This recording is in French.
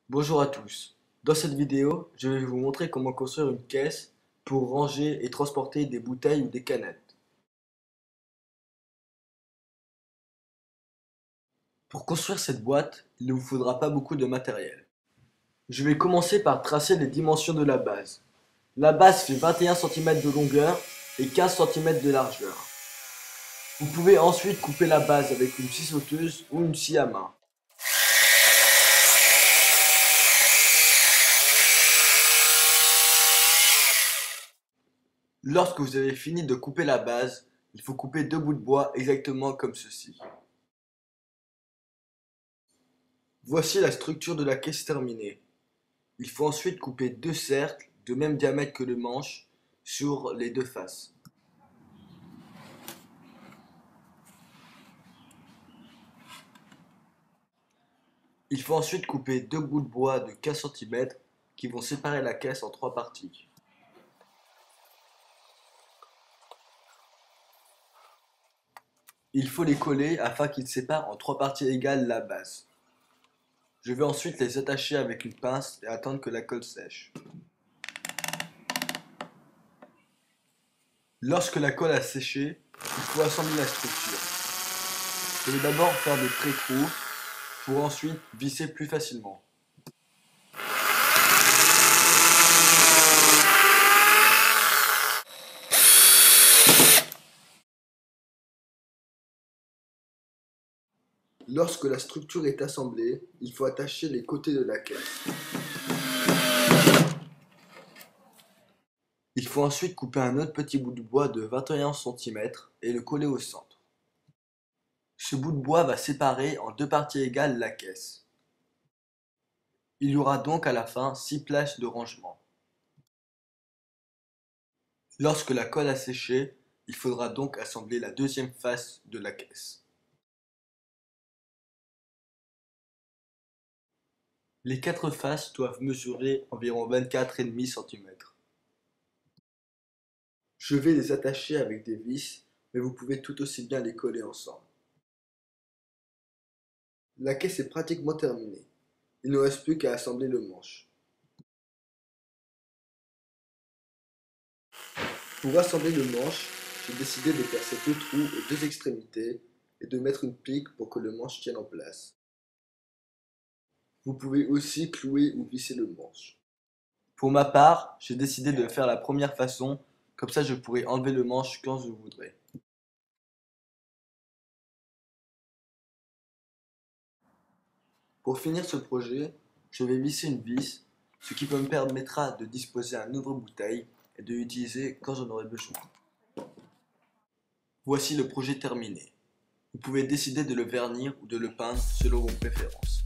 Bonjour à tous. Dans cette vidéo, je vais vous montrer comment construire une caisse pour ranger et transporter des bouteilles ou des canettes. Pour construire cette boîte, il ne vous faudra pas beaucoup de matériel. Je vais commencer par tracer les dimensions de la base. La base fait 21 cm de longueur et 15 cm de largeur. Vous pouvez ensuite couper la base avec une scie sauteuse ou une scie à main. Lorsque vous avez fini de couper la base, il faut couper deux bouts de bois exactement comme ceci. Voici la structure de la caisse terminée. Il faut ensuite couper deux cercles de même diamètre que le manche sur les deux faces. Il faut ensuite couper deux bouts de bois de 15 cm qui vont séparer la caisse en trois parties. Il faut les coller afin qu'ils séparent en trois parties égales la base. Je vais ensuite les attacher avec une pince et attendre que la colle sèche. Lorsque la colle a séché, il faut assembler la structure. Je vais d'abord faire des pré-trous pour ensuite visser plus facilement. Lorsque la structure est assemblée, il faut attacher les côtés de la caisse. Il faut ensuite couper un autre petit bout de bois de 21 cm et le coller au centre. Ce bout de bois va séparer en deux parties égales la caisse. Il y aura donc à la fin 6 places de rangement. Lorsque la colle a séché, il faudra donc assembler la deuxième face de la caisse. Les quatre faces doivent mesurer environ 24,5 cm. Je vais les attacher avec des vis, mais vous pouvez tout aussi bien les coller ensemble. La caisse est pratiquement terminée. Il ne reste plus qu'à assembler le manche. Pour assembler le manche, j'ai décidé de percer deux trous aux deux extrémités et de mettre une pique pour que le manche tienne en place. Vous pouvez aussi clouer ou visser le manche. Pour ma part, j'ai décidé de le faire la première façon, comme ça je pourrai enlever le manche quand je voudrais. Pour finir ce projet, je vais visser une vis, ce qui me permettra de disposer un ouvre-bouteille et de l'utiliser quand j'en aurai besoin. Voici le projet terminé. Vous pouvez décider de le vernir ou de le peindre selon vos préférences.